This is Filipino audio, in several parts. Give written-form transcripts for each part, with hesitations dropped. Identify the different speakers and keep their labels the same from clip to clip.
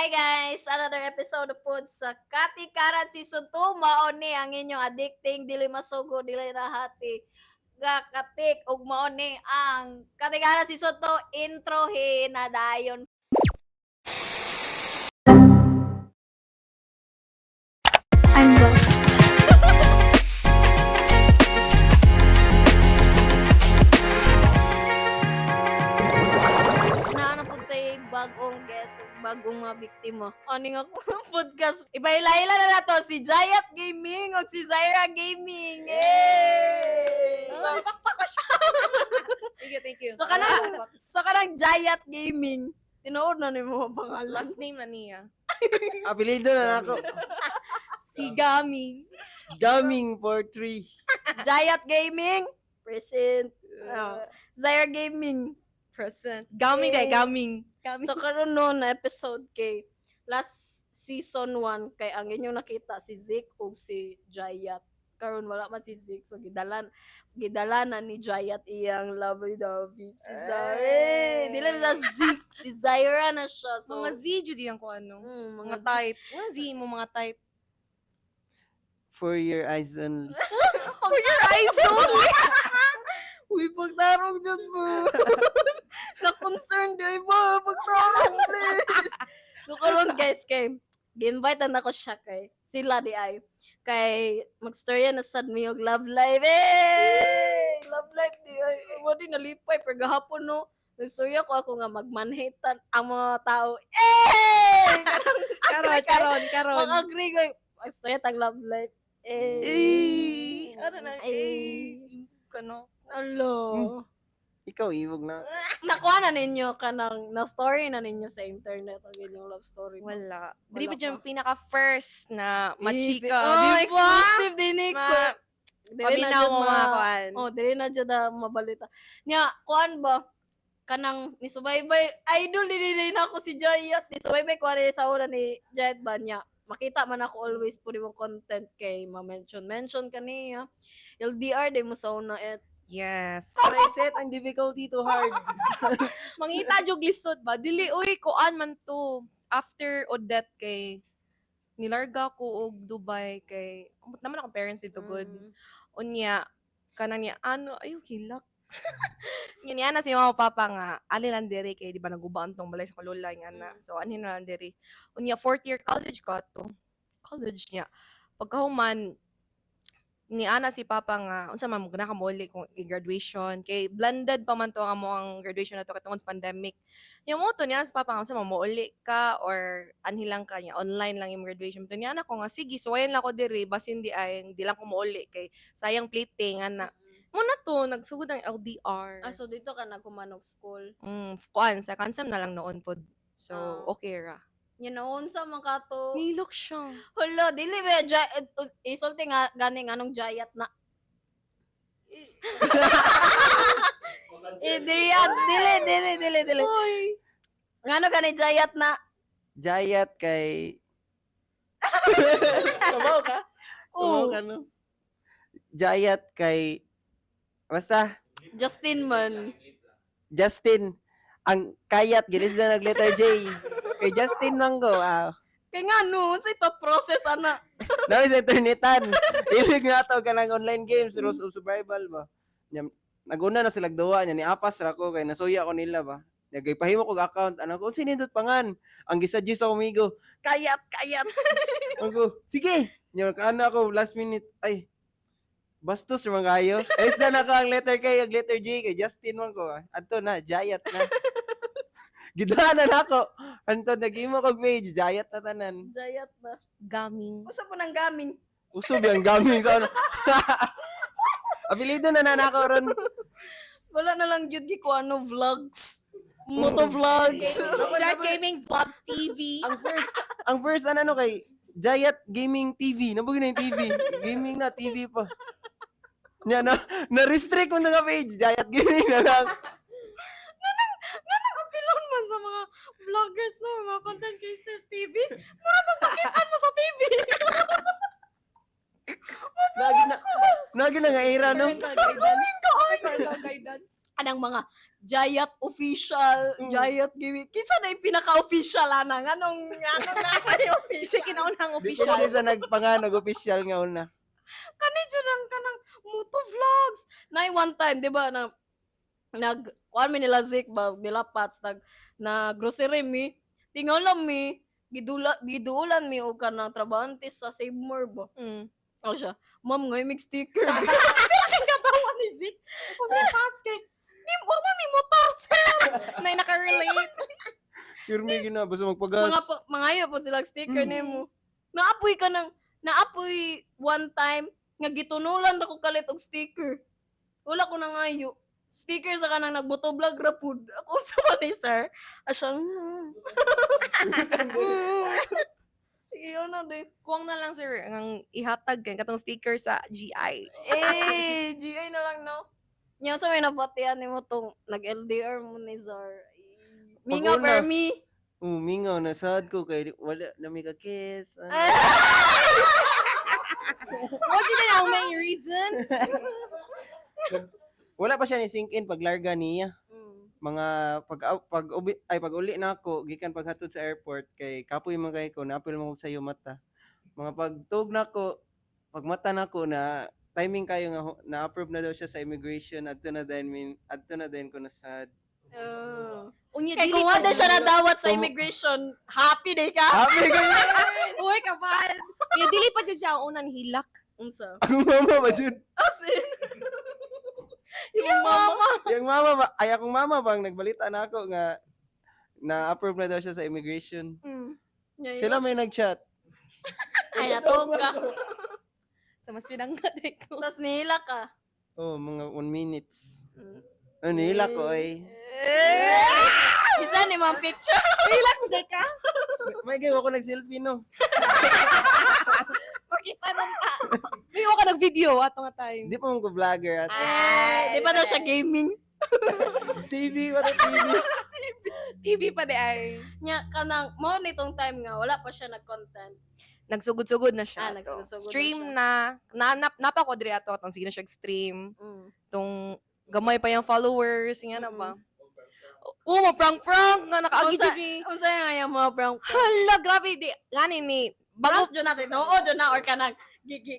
Speaker 1: Hi guys! Another episode po sa Katikaran Season 2. Mao ni ang inyong addicting, dili masugo, dili nahati. Katik ug mao ni ang Katikaran Season 2 intro hinadayon. I'm back. Naana po tayo bagong guest, bagong mga biktima. Ano nga podcast? Iba-ila-ila na to si Jayat Gaming o si Zaira Gaming. Yay! So, pakpak ko siya.
Speaker 2: Thank you.
Speaker 1: So kanang Jayat Gaming. Tinuod na ni mo ang pangalan.
Speaker 2: Last name na niya.
Speaker 3: Apelido na ako.
Speaker 2: Si Gaming.
Speaker 3: Gaming for 3.
Speaker 1: Jayat Gaming. Present. Zaira Gaming.
Speaker 2: Present. Gaming kay Gaming.
Speaker 1: So karon no na episode kay last season 1 kay ang inyong nakita si Zik ug si Jayat. Karon wala man si Zik, so gidalanan ni Jayat iyang lovey-dovey si Zaira. Dili na Zik, si Zaira na siya. So
Speaker 2: Mga Z jud yan ko ano.
Speaker 1: mga
Speaker 2: Mga type. Mga Z mo mga type.
Speaker 3: For your eyes only.
Speaker 1: For your eyes only. Uy, pagtarong dyan mo. Na-concern di ba? Pagtarong, please. So, karon guys, kay gi-invite na ako siya kay sila di ay. Kay magstorya na sad mi og love life. Love life di ay. Mo di nalipay per gahapon no. Nagstorya ko ako nga magmanhitan ang mga tao.
Speaker 2: Karon.
Speaker 1: Mag-agree ko. Magstorya tag love life.
Speaker 2: Ano na? Kano?
Speaker 1: Alo.
Speaker 3: Ikaw, iwag na.
Speaker 1: Nakuha na ninyo kanang na-story na ninyo sa internet ang inyong love story.
Speaker 2: Wala.
Speaker 1: Wala
Speaker 2: Dili pa
Speaker 1: pa.
Speaker 2: dyan pinaka-first na machika.
Speaker 1: Oh,
Speaker 2: Di ba?
Speaker 1: exclusive din ni ko.
Speaker 2: Pabinaw mo mga kuan.
Speaker 1: Oh, dili na dyan na mabalita. Nya, kuan ba? Kanang ni Subaybay, idol din na ako si Jayat. Ni Subaybay kuan ni sa una ni Jayat ba niya. Makita man ako always po mong content kay ma-mention kaniya. LDR din mo sa una
Speaker 2: Yes.
Speaker 3: Para i-set ang difficulty to hard.
Speaker 2: Mangita jog lisod ba? Dili uy kuan man to. After Odette kay nilarga ko og Dubai kay amot naman ako parents dito good. Unya kanang niya ano ayo hilak. Niya na si mama papa nga ali lang diri kay di ba nagubaan tong balay sa lola nga na. So ani na lang diri. Unya fourth year college ko to. College niya. Pagkahuman ni ana si papa nga unsa man mo gana ka muli kung graduation kay blended pa man to ang mo ang graduation na to katungod sa pandemic. Yung mo to niya sa papa nga unsa man mo uli ka or anhi lang ka niya online lang yung graduation to niya na ko nga sige suwayan lang ko diri basin di ay di lang ko mo uli kay sayang plating ana. Mo na to nagsugod ang LDR.
Speaker 1: so dito ka nagkumanog school.
Speaker 2: Kuan sa kansam na lang noon pod. So okay ra.
Speaker 1: You know, unsa man ka to?
Speaker 2: Nilok siya.
Speaker 1: Hala, dili ba isulti nga ganing anong Jayat na. Dili.
Speaker 2: Oy.
Speaker 1: Ngano gani Jayat na?
Speaker 3: Jayat kay... Kamaw ka? Kamaw ka, no? Jayat kay... Basta,
Speaker 1: Justin man.
Speaker 3: Justin. Ang kayat, ginis na nag-letter J. Kay Justin Mango.
Speaker 1: Kay nga no, sa ito process ana.
Speaker 3: Now is internetan. Ilig nga to ka ng online games, Rules of Survival ba? Naguna na sila duwa niya, ni apas ra ko, kay nasuya ko nila ba? Nagay pahimo ko account, ano ko, sinindot pangan. Ang gisa-gis sa umigo, kayat! Ako, sige! Niya, kaano ako, last minute, ay, bastos naman kayo. Ayos na naka ang letter K, ang letter J, kay Justin man ko. Anto na, Jayat na. Gidahanan ako. Anto, nag-imo kong page, Jayat na tanan.
Speaker 1: Jayat na.
Speaker 2: Gaming.
Speaker 1: Usa po nang gaming.
Speaker 3: Usog yung gaming sa ano. Apelido na nanako ron.
Speaker 1: Wala na lang jud gi ko ano vlogs. Moto vlogs.
Speaker 2: Jack Gaming Vlogs TV.
Speaker 3: Ang first ano kay Jayat Gaming TV. Nabugi na yung TV. Gaming na TV pa. Nya na-restrict mo na page. Jayat Gaming na lang.
Speaker 1: Ganang apilon man sa mga vloggers no, mga content creators TV. Mura pakitaan mo sa TV.
Speaker 3: Nagi na nga era no.
Speaker 2: Parental guidance.
Speaker 1: Anang mga Jayat official Giant Giwi. Kinsa na yung pinaka-official ana nganong na kayo
Speaker 2: Kasi
Speaker 1: official.
Speaker 2: kinaunang
Speaker 3: Di ko
Speaker 2: official.
Speaker 3: sa nagpanganog official nga una.
Speaker 1: Kani jud ang kanang moto vlogs. Nay one time, 'di ba, na kuan mi nila Zik ba nila Pats na grocery mi. Tingalam mi gidulan mi og kanang trabahante sa Save More ba.
Speaker 2: Mm.
Speaker 1: O siya, ma'am ngay mig sticker. Pero kang katawa ni Zik. O may Pats kay ni mo mi motor sir.
Speaker 2: Nay nakarelate.
Speaker 3: Pure me gina basta magpagas.
Speaker 1: Mangayo po sila sticker nimo. Naapoy ka nang naapoy one time nga gitunulan ako kalit og sticker. Wala ko nang ayo. Sticker sa kanang nagbuto vlog ra pud. Ako sa ni sir. Asya. Sige yun na din.
Speaker 2: Kuwang na lang sir ang ihatag kay katong sticker sa GI.
Speaker 1: GI na lang no. Nya sa may nabatian nimo tong nag-LDR mo ni Zar. Minga
Speaker 3: Pag-una.
Speaker 1: per me.
Speaker 3: Mingaw na sad ko kay wala na mi ka kiss.
Speaker 2: What you know main reason?
Speaker 3: Wala pa siya ni sink in paglarga niya.
Speaker 1: Mm.
Speaker 3: Mga pag uli na ako gikan paghatod sa airport kay kapoy man kay ko naapil mo sa iyo mata. Mga pagtug na ko pagmata na ko na timing kayo nga na-approve na daw siya sa immigration adto na din ko na sad.
Speaker 2: Unya
Speaker 1: Kay
Speaker 2: dili
Speaker 1: kung
Speaker 2: pa
Speaker 1: wala siya
Speaker 2: dili.
Speaker 1: nadawat sa immigration, happy day ka.
Speaker 3: Happy ka.
Speaker 2: Uy kapal. Unya dili pa jud siya ang unang hilak.
Speaker 1: Unsa?
Speaker 3: Akong mama ba jud?
Speaker 1: Asin. Yung mama.
Speaker 3: Yung mama ba, ay akong mama bang nagbalita na ako nga na-approve na daw siya sa immigration. Sila may nag-chat.
Speaker 1: Ay, natog ka.
Speaker 2: Sa mas pinanggat ko.
Speaker 1: Tapos nihila ka.
Speaker 3: Oh, mga 1 minutes.
Speaker 1: Mm.
Speaker 3: Nila ko ay.
Speaker 1: Isa ni mga picture.
Speaker 2: Hilak mo ka?
Speaker 3: May gawa ko nag-selfie no.
Speaker 2: Pakita man ta. May ka nag-video ato nga time.
Speaker 3: Hindi pa mo ko vlogger at
Speaker 1: Ay, di ba daw siya gaming?
Speaker 3: TV, wala TV.
Speaker 2: TV pa di ay.
Speaker 1: Nya, kanang, mo nitong time nga, wala pa siya nag-content.
Speaker 2: Nagsugod-sugod na siya.
Speaker 1: Nagsugod-sugod na
Speaker 2: Stream
Speaker 1: siya.
Speaker 2: na. Napa ko diri ato atong sige na siya stream.
Speaker 1: Mm.
Speaker 2: Tong gamay pa yung followers, nga na ba? Oo, prank nga nakaagi
Speaker 1: Unsa-
Speaker 2: jud ni.
Speaker 1: Unsa nga yung mga prank?
Speaker 2: Hala, grabe di. Gani ni.
Speaker 1: Bago
Speaker 2: Bago
Speaker 1: dyan natin, oo dyan na, or kanang,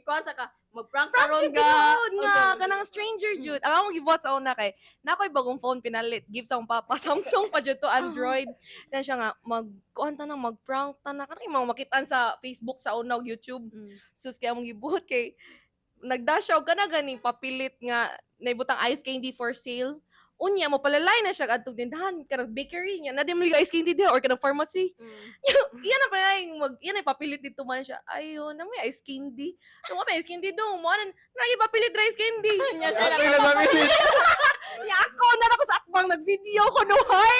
Speaker 1: kuhan sa ka, mag-prank karon
Speaker 2: jud
Speaker 1: ka.
Speaker 2: gid nga
Speaker 1: Unsa-
Speaker 2: kanang stranger jud. Ang ako gibuhat sa una kay nakoy bagong phone pinalit. Give sa akong papa Samsung pa jud to Android. Then siya nga kuan ta na mag-prank ta na kanang mga makitaan sa Facebook sa una ug YouTube. Sus kaya mong gibuhat kay nagdasyaw ka na ganing papilit nga naibutang ice candy for sale. Unya mo palalay na siya adtong tindahan kanang bakery niya. Na di mo liga ice candy din or kanang pharmacy. Iyan na pala yung iyan ay papilit dito man siya. Ayun, na may ice candy. Kung may ice candy doon, mo anan papilit na ice candy.
Speaker 1: Nya siya
Speaker 3: Okay
Speaker 1: lang.
Speaker 3: na mamilit.
Speaker 2: Ya ako na ako sa akbang nag-video ko nuhay.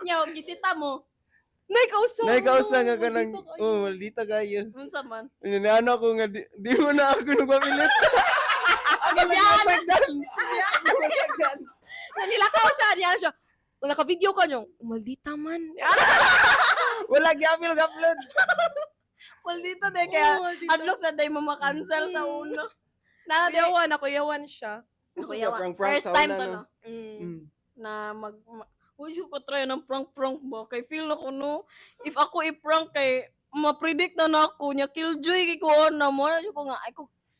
Speaker 1: Nya, gisita mo.
Speaker 2: Naikausa.
Speaker 3: Naikausa nga ka ng, oh, maldita kayo.
Speaker 1: Unsa man.
Speaker 3: Ano ko nga, di mo na ako nagpamilit. Ako lang nasagdan. Nasagdan.
Speaker 2: Nanilakaw siya. Diyan siya. Kung naka-video ka nyo, maldita man.
Speaker 3: Wala gi-upload.
Speaker 1: Well, dito de, kaya,
Speaker 2: Maldita.
Speaker 1: unlock sa day mo makancel sa uno. Na, de,
Speaker 2: Kuyawan siya.
Speaker 1: kuya,
Speaker 3: Prank-prank
Speaker 1: first
Speaker 3: sa
Speaker 1: time
Speaker 3: una,
Speaker 1: to,
Speaker 3: no?
Speaker 1: no?
Speaker 3: Mm.
Speaker 1: Na huwag ko try ng prank-prank ba? Kay feel na ko, no? If ako i-prank kay, ma-predict na ako niya, killjoy kay ko na mo. Ano ko nga,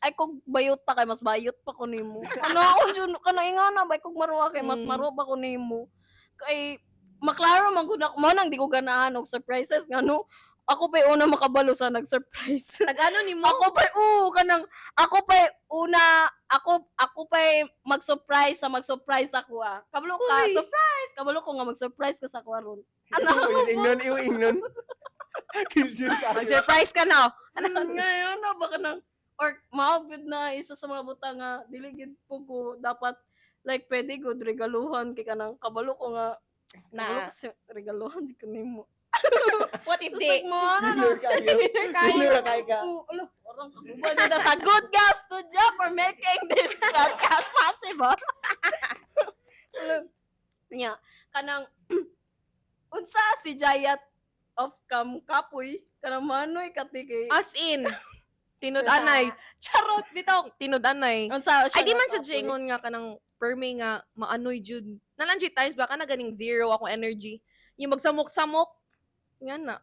Speaker 1: ay kog bayot pa kay mas bayot pa ko nimo. Ano ako dyan, kanay nga na, bay kog maruwa kay mas maruwa pa ko nimo. Kay, maklaro man ko na, manang di ko ganahan og surprises nga, no? Ako pa una makabalo sa nag-surprise.
Speaker 2: Nag-ano ni mo?
Speaker 1: Ako pa ako pa una ako pa mag-surprise ako ah. Kabalo ka,
Speaker 2: Uy.
Speaker 1: surprise. Kabalo ko nga mag-surprise ka sa ako ron. Ano?
Speaker 3: Ingnon. Killjoy ka.
Speaker 2: Mag-surprise ka na.
Speaker 1: Ngayon na baka nang or maabot na isa sa mga butang nga diligid po ko dapat like pwede ko regaluhan kay kanang kabalo ko nga
Speaker 2: Na.
Speaker 1: regaluhan di ko nimo.
Speaker 2: What if
Speaker 1: Like
Speaker 2: they...
Speaker 1: mo ano
Speaker 3: Winner kayo. Winner kayo ka.
Speaker 1: Ulo, orang kaguban na sa good gas to job for making this podcast possible. Nya, kanang unsa si Jayat of Kapoy kanang manoy katikay.
Speaker 2: As in, tinud-anay. Charot, bitaw, tinud-anay.
Speaker 1: Unsa siya
Speaker 2: Ay, di man
Speaker 1: nga
Speaker 2: siya
Speaker 1: kapoy?
Speaker 2: jingon nga ka ng per me nga maanoy jud. Nalang jud times baka na ganing zero akong energy. Yung magsamok-samok nga na.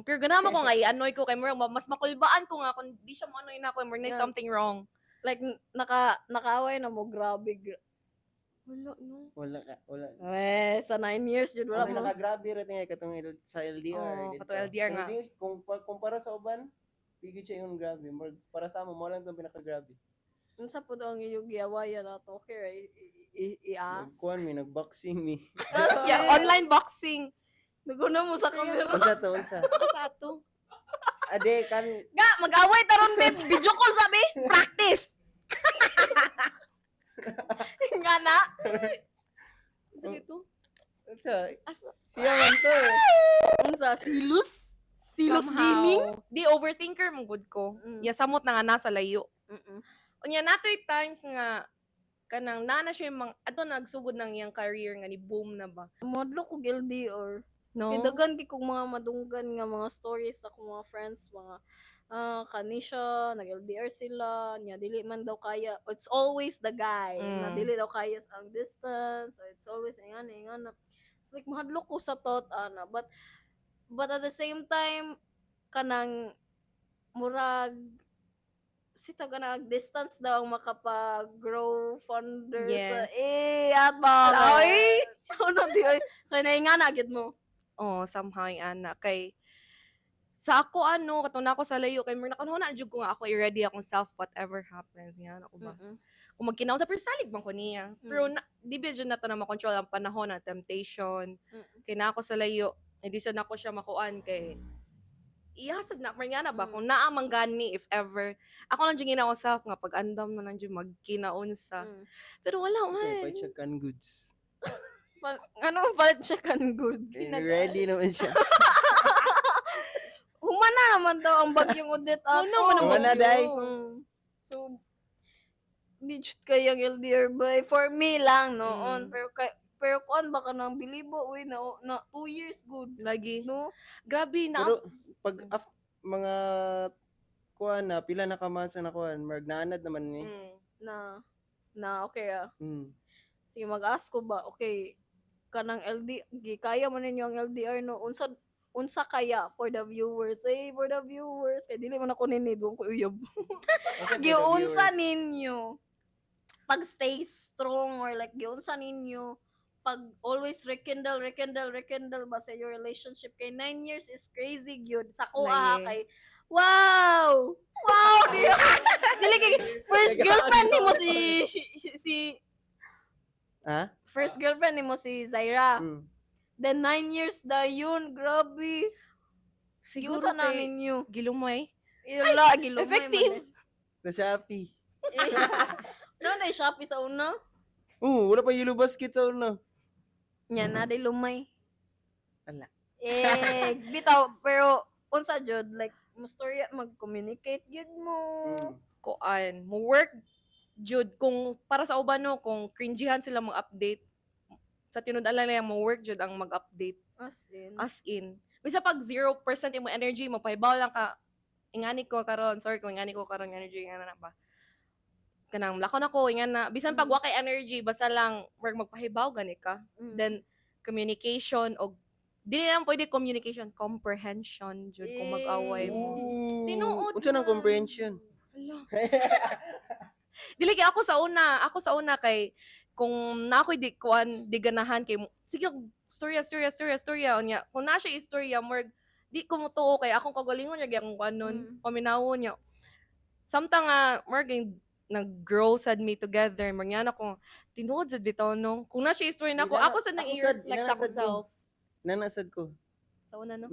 Speaker 2: Pero ganama ko nga i-anoy ko kay murag mas makulbaan ko nga kung di siya mo anoy na ako murag na
Speaker 1: Yeah.
Speaker 2: something wrong.
Speaker 1: Like, nakaaway na mo, grabe.
Speaker 2: Wala no.
Speaker 3: Wala ka, wala.
Speaker 1: Sa 9 years, jud wala
Speaker 3: Wala
Speaker 1: mo.
Speaker 3: nakagrabe rin nga katong sa LDR.
Speaker 2: Oo,
Speaker 3: dito.
Speaker 2: katong LDR
Speaker 3: Pero
Speaker 2: nga.
Speaker 3: di, kung para sa uban, pigit siya yung grabe. Para sa mo lang itong pinaka-grabe.
Speaker 1: Unsa po daw ang iyong giawaya na to? Okay, i-ask.
Speaker 3: Nagkuhan mi, nagboxing mi.
Speaker 2: Yeah, online boxing.
Speaker 1: Naguna mo sa
Speaker 2: Saya
Speaker 1: camera.
Speaker 3: Unsa to, unsa?
Speaker 2: Sa ato.
Speaker 3: Ade, kan,
Speaker 1: Ga, mag-away taron, babe. Video call sabi. Practice. Nga na.
Speaker 2: Sa dito.
Speaker 3: unsa?
Speaker 2: Asa?
Speaker 3: Siya man to.
Speaker 1: Unsa, silus? Silus
Speaker 2: Somehow.
Speaker 1: gaming?
Speaker 2: Di overthinker mong good ko. Ya samot na nga nasa layo. Unya natoy times nga kanang nana siya yung mga ato nagsugod ng iyang career nga ni boom na ba.
Speaker 1: Modlo ko guilty or
Speaker 2: No.
Speaker 1: Dagan di kong mga madunggan nga mga stories sa akong mga friends, mga kanisya, nag-LDR sila, nya dili man daw kaya. It's always the guy na dili daw kaya ang distance, or it's always ingana. It's like mahadlok ko sa thought ana, but at the same time kanang murag sita ka na distance daw ang makapag-grow fonder sa
Speaker 2: Yes.
Speaker 1: at ba
Speaker 2: Ay!
Speaker 1: ano di ay so naingana gid mo.
Speaker 2: Oh, somehow yung ana kay sa ako katong nako sa layo kay murag nakanuna jud ko nga ako i-ready akong self whatever happens nga ako ba. Kung magkinaw sa salig bang ko niya. Pero di ba dyan na to na makontrol ang panahon na temptation. Kaya na ako sa layo, hindi sa nako siya makuan kay ihasad na nga na ba kung naamang gani if ever. Ako lang dyan ginawa self nga pag andam na lang dyan magkinaon sa. Pero wala
Speaker 3: Okay,
Speaker 2: man.
Speaker 3: pa check kan goods.
Speaker 1: Ano ba siya kan good?
Speaker 3: Ready naman siya.
Speaker 1: Humana naman daw ang bagyong udit ato.
Speaker 3: Humana, day.
Speaker 1: So, di jud kayang LDR by for me lang noon. Pero kuan baka nang bilibo uy na 2 years good.
Speaker 2: Lagi.
Speaker 1: No?
Speaker 2: Grabe na.
Speaker 3: Pero pag mga kuan na pila na ka months na kuan, marg naanad naman ni.
Speaker 1: Na okay
Speaker 3: Mm.
Speaker 1: Sige mag-ask ko ba okay kanang kaya mo ninyo ang LDR no unsa kaya for the viewers for the viewers kay dili man ako ninid ko uyab giunsa ninyo pag stay strong or like giunsa ninyo pag always rekindle ba sa your relationship kay 9 years is crazy gyud sa kuha
Speaker 2: Laye.
Speaker 1: kay wow dili kay first girlfriend nimo si
Speaker 3: Ha?
Speaker 1: first girlfriend nimo si Zaira.
Speaker 3: Mm.
Speaker 1: Then 9 years na yun. Grabe.
Speaker 2: Siguro
Speaker 1: Giusa na
Speaker 2: kay
Speaker 1: ninyo.
Speaker 2: gilumay.
Speaker 1: Ila, gilumay
Speaker 2: effective.
Speaker 3: Sa Shopee.
Speaker 1: No, na Shopee sa una.
Speaker 3: Wala pa yellow basket sa una.
Speaker 1: Nya na, di lumay.
Speaker 3: Wala.
Speaker 1: Bitaw, pero, unsa jud like, mustorya, mag-communicate yun mo.
Speaker 2: Kuan, mo work jud kung para sa uban no kung cringyhan sila mag-update sa tinud-ala nila mo work jud ang mag-update as in bisa pag 0% imo energy mo pahibaw lang ka ingani ko karon sorry kung ingani ko karon energy nga na ba kanang lako na ko ingana bisan pag wa kay energy basta lang work magpahibaw gani ka then communication og dili lang pwede communication comprehension jud kung mag-away mo tinuod
Speaker 3: Unsa nang
Speaker 2: man.
Speaker 3: comprehension?
Speaker 2: Hala. Dili kay ako sa una kay kung na ako'y di ganahan kay sige storya unya kung na siya istorya more di ko mo tuo kay akong kagalingon niya akong kanon paminawon niya samtang more nag-grow sad me together mangyan ako tinuod sad bitaw no kung na siya istorya nako ako sad nang i-reflect sa ako self
Speaker 3: Nanasad ko.
Speaker 2: sa una no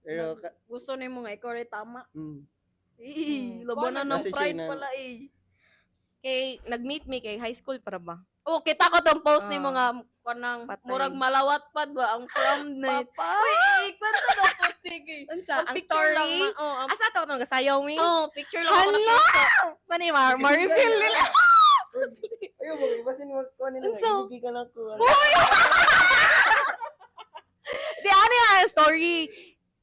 Speaker 3: Pero
Speaker 1: Gusto nimo nga ikaw rin tama.
Speaker 2: Kuan
Speaker 1: Labanan ng
Speaker 3: na-
Speaker 1: pride
Speaker 3: Nasa
Speaker 1: pala
Speaker 2: kay nag-meet me kay high school para ba
Speaker 1: Oh, kita ko tong post nimo nga kanang
Speaker 2: Patay.
Speaker 1: murag malawat pad ba ang prom night.
Speaker 2: papa
Speaker 1: Kwento daw ko tige.
Speaker 2: unsa ang
Speaker 1: Picture lang
Speaker 2: story
Speaker 1: man. Oh,
Speaker 2: asa to nang gasayaw mi
Speaker 1: picture lang ako
Speaker 2: Hala!
Speaker 1: nakita.
Speaker 2: Mani ma-reveal nila.
Speaker 3: Ayo mo ibasin mo ko nila.
Speaker 2: Unsa?
Speaker 3: Ibugi ka na ko.
Speaker 2: Di ano nga story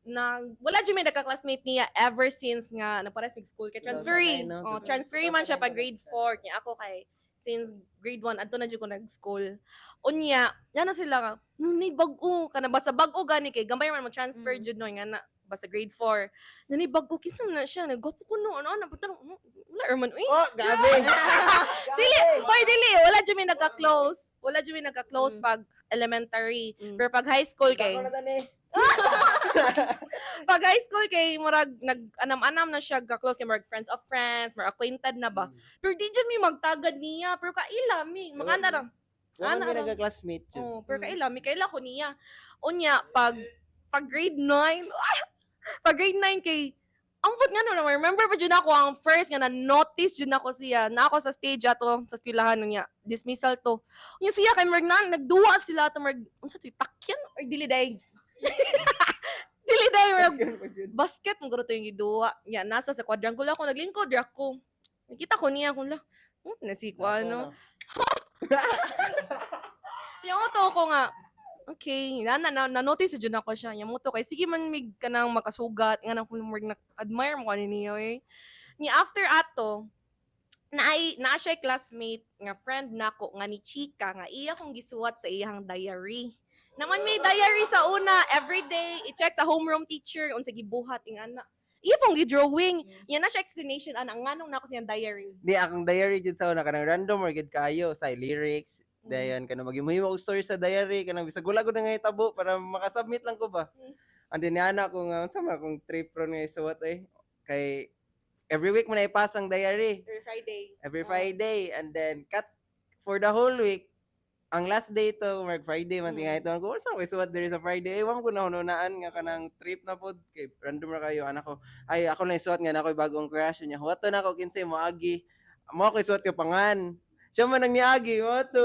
Speaker 2: na wala dyan may nagka-classmate niya ever since nga napares mig school kay transferee.
Speaker 3: Sakay na,
Speaker 2: Oh,
Speaker 3: totoo.
Speaker 2: transferee man siya pa grade 4 niya ako kay since grade 1 adto na jud ko nag-school. Unya, yan na sila nunay bag-o kana basta bag-o gani kay gamay man mo transfer jud no nga na basta grade 4. Nunay bag-o kinsa man na siya nagwapo ko no ano putang wala man uy.
Speaker 3: Oh, gabi.
Speaker 2: Dili, hoy dili, wala jud mi nagka-close. Wala jud mi nagka-close pag elementary. Pero pag high school kay
Speaker 3: Ako na tani.
Speaker 2: pag high school kay murag nag-anam-anam na siya ka-close kay murag friends of friends, murag acquainted na ba. Pero di dyan mi magtagad niya, pero kaila mi, mga na lang.
Speaker 3: Wala
Speaker 2: Ana
Speaker 3: mi
Speaker 2: lang.
Speaker 3: nagka-classmate jud.
Speaker 2: Oh, pero kaila mi, kaila ko niya. Unya, pag grade 9, pag grade 9 kay, ambot nga no, remember pa dyan ako ang first nga na-notice dyan ako siya, na ako sa stage ato, sa eskwelahan niya, dismissal to. Unya siya kay murag na, nagduwa sila, to murag, unsa to, takyan, or dili day, dili day, murag, basket mo guro to yung giduwa. Ya, nasa sa quadrangle ako, naglingkod ako. Nakita ko niya, kung la, nasi ko ano. Yung to ko nga, okay, na-notice dyan ako siya. Yung to kay, sige man mig ka nang makasugat, nga nang na-admire mo kanina niyo eh. Ni after ato, na siya classmate, nga friend nako nga ni Chika, nga iya kong gisuwat sa iyang diary. Naman may diary sa una, everyday, i-check sa homeroom teacher, unsa gibuhat, ing ana. Iya pong gi-drawing. Yan na siya explanation, ana, nganong na ako siyang diary.
Speaker 3: Di akong diary jud sa una kanang random or gid kayo sa lyrics. Dayon kanang maghimuhimo og story sa diary kanang bisag wala gud nga hitabo para makasubmit lang ko ba. Andi ni ana ko nga unsa man akong trip ron nga isuwat kay every week man na ipasa ang diary. Every Friday and then cut for the whole week. Ang last day to, mag Friday man tingay ito. Ko sa isuwat diri sa Friday. Ewan ko na hununaan nga kanang trip na pod kay random ra kayo anak ko. Ay ako lang isuwat nga na ako'y bagong crush niya. Huwat to na ako kinsay mo agi. Mo ako isuwat ko pangan. Siya man ang niagi, mo to.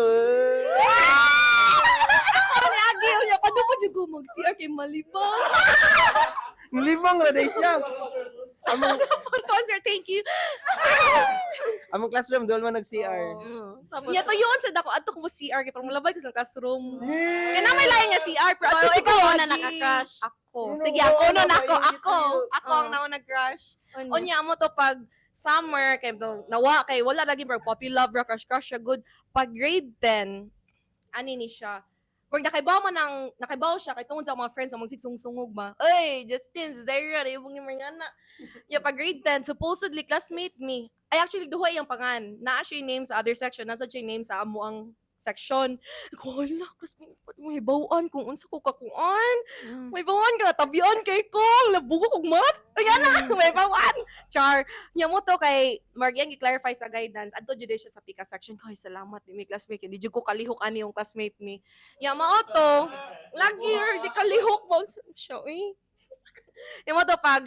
Speaker 2: Ano agi niya padu mo jud gumog CR kay malibang.
Speaker 3: Libang ra day siya. Among
Speaker 2: Sponsor, thank you.
Speaker 3: among classroom dol man nag-CR.
Speaker 2: Ya to yun sa dako adto ko mo CR kay parang malabay ko sa classroom. Kaya may lain nga CR pero adto
Speaker 1: ikaw
Speaker 2: ko
Speaker 1: na
Speaker 2: lagi.
Speaker 1: naka-crush.
Speaker 2: Ako.
Speaker 3: Ano,
Speaker 2: Sige, ako
Speaker 3: ano,
Speaker 2: nun ako.
Speaker 3: maingit
Speaker 2: Ako
Speaker 3: kayo.
Speaker 2: ang nauna nag-crush. Onya mo to pag summer kay nawa kay wala lagi pero puppy love ra crush good pag grade 10 ani ni siya pag nakaibaw siya kay tungod sa mga friends mo magsigsungsungog ba ay Justin Zaira na ibong ni Mariana pag grade 10 supposedly classmate me ay actually duha iyang pangan naa siya yung name sa other section nasa siya yung name sa amo ang section ko wala classmate may bawaan kung unsa ko kakuan may bawaan ka tabian kay ko labugo kog mat ay ana may bawaan char nya mo to kay Margian gi-clarify sa guidance adto jud siya sa pika section kay salamat ni mi classmate di jud ko kalihok ani yung classmate ni nya mao to lagi or di kalihok mo siya nya mo to pag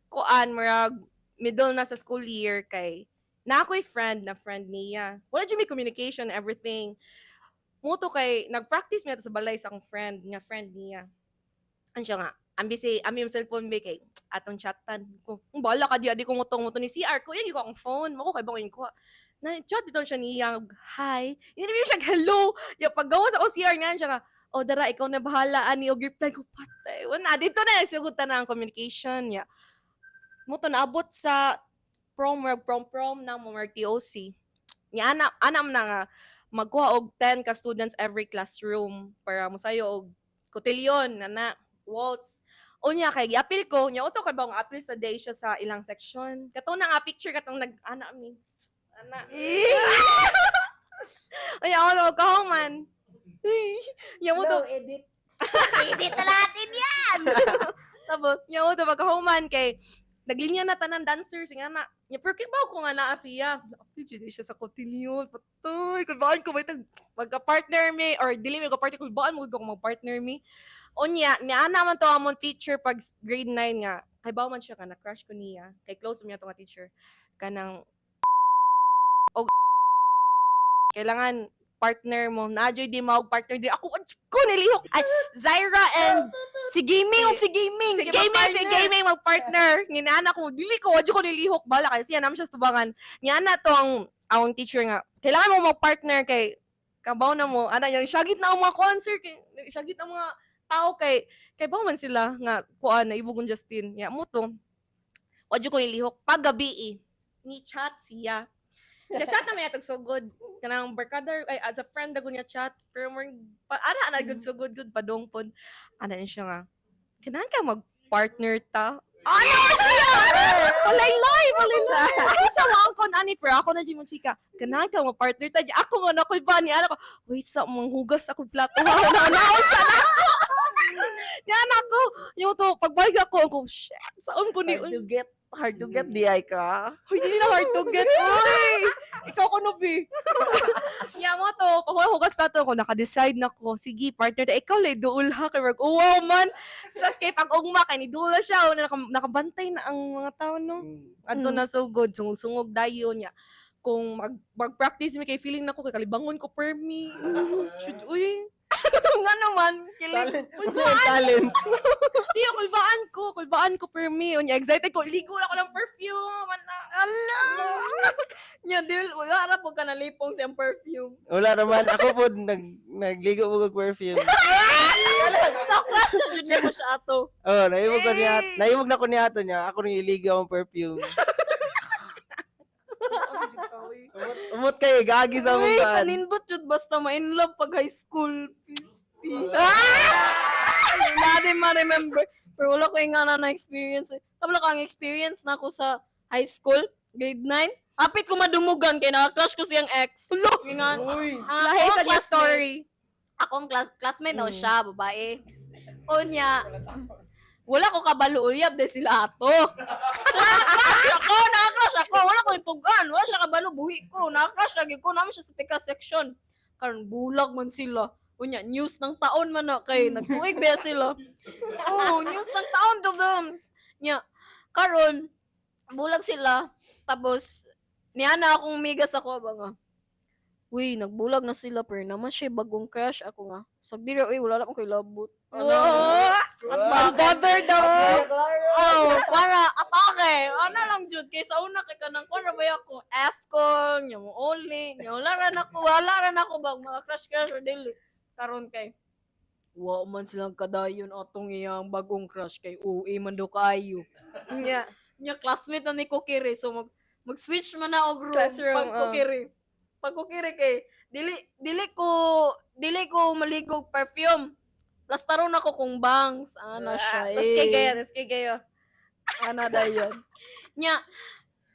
Speaker 2: kuan murag middle na sa school year kay na ako'y friend niya wala jud mi communication everything mo to kay nag-practice mi ato sa balay sa akong friend niya an siya nga ambisi ami yung cellphone mi kay atong chatan ko bala ka di ko mutong ni CR ko yan ko akong phone mo ko kay bangin ko na chat dito siya niya hi hindi siya hello yung paggawa sa OCR nga siya nga o dara ikaw na bahala ani og reply ko patay wala dito na sigutan na ang communication niya mo to naabot sa prom na mo TOC niya anam na nga magkuha og 10 ka students every classroom para mosayo og kotilyon na waltz unya kay giapil ko nya usa kay bang apil sa day siya sa ilang section kato na nga picture katong nag-ana mi ana ay ako kahuman nya mo to
Speaker 3: edit.
Speaker 1: Edit na natin yan!
Speaker 2: tapos nya mo to pagkahuman kay naglinya na tanan dancer nga na nya pero kay ba ko nga naa siya apil jud siya sa kotilyon patay kulbaan ko may magka-partner mi or dili mi ko-partner kulbaan mo ko mag-partner mi unya niana man to among teacher pag grade 9 nga kay ba man siya ka na crush ko niya kay close man niya to nga teacher kanang og kailangan partner mo na joy di mao partner di ako ko nilihok ay Zaira and si gaming si gaming mag-partner nginana ko dili ko adyo ko nilihok bala kay siya naman siya tubangan ngana to ang teacher nga kailangan mo mag-partner kay kabaw na mo ana yang syagit na ang mga concert kay syagit ang mga tao kay ba man sila nga kuan na ibugon Justin ya mo to adyo ko nilihok pag gabi ni chat siya Chat na may atag so good. Kanang barkada ay as a friend dago niya chat pero more ana good so good padong pod. Ana niya siya nga. Kailangan ka mag-partner ta. Ano siya? Palay-lay. Ano siya mga kon ani pero ako na mo chika. Kailangan ka mag-partner ta. Ako nga nakoy ba ni ana ko. Wait sa manghugas ako plato. Naon sa na. Yan ako. Yung to pagbalik ako shit. Saan ko ni
Speaker 3: Hard to get di ay ka.
Speaker 2: hindi na hard to get. Uy! Ikaw ko nubi. Yan mo to. Paghugas pa to ko. Naka-decide na ko. Sige, partner na. Ikaw lay duul ha. Kaya wow man. Sas kay pag-ugma. Kaya ni duula siya. Nakabantay na ang mga tao no. Ato na so good. Sungog dayo niya. Kung mag-practice mi kay feeling na ko. Kay kalibangon ko per me. Chud, uy. Nga naman.
Speaker 3: Talent.
Speaker 2: Di, kulbaan ko per me. Unya, excited ko. Ligo na ako ng perfume.
Speaker 1: Ala! Nya, wala po ka nalipong siyang perfume.
Speaker 3: Wala naman. Ako po, nagligo po kag perfume.
Speaker 1: Sa crush na dyan mo siya ato.
Speaker 3: Oh, naimog na ko niya ato niya. Ako rin iligaw ang perfume. Umot kayo, gagi sa
Speaker 1: Uy,
Speaker 3: mga.
Speaker 1: kanindot yun basta ma-in love pag high school. Pisti. Wala din ma-remember. Pero wala ko yung nga na experience. Kabla kang experience na ako sa high school, grade 9. Apit ko madumugan kaya naka-crush ko siyang ex. Nga.
Speaker 3: Uy.
Speaker 2: Lahi sa niya story.
Speaker 1: Akong classmate daw siya, babae. O niya, wala ko kabalo, uyab de sila ato. So, naka-crush ako, wala ko itugan, wala siya kabalo, buhi ko, naka-crush lagi ko, namin siya sa pika section. Karon bulag man sila. Unya, news ng taon man na kay nagtuig ba sila. Oh, news ng taon to them. Nya, karon bulag sila, tapos niya na akong migas ako ba nga. Uy, nagbulag na sila pero naman siya bagong crush ako nga. Sagbira, uy, wala na akong kay labot.
Speaker 2: Bother daw.
Speaker 1: Oh, para atake. Ano lang jud kay sa una kay kanang kuno ba ako Escon, yung only, yung wala ran ako bang mga crush or dili. Karon kay wa man silang kadayon atong iyang bagong crush kay uwi man do kayo. Nya, classmate na ni Kokiri so mag-switch man na og room
Speaker 2: Classroom,
Speaker 1: pag Kokiri. Pag Kokiri kay dili ko maligog perfume. Lastaron ako kung bangs. Ano siya eh.
Speaker 2: Tas kay gayo.
Speaker 1: Ana dayon. Nya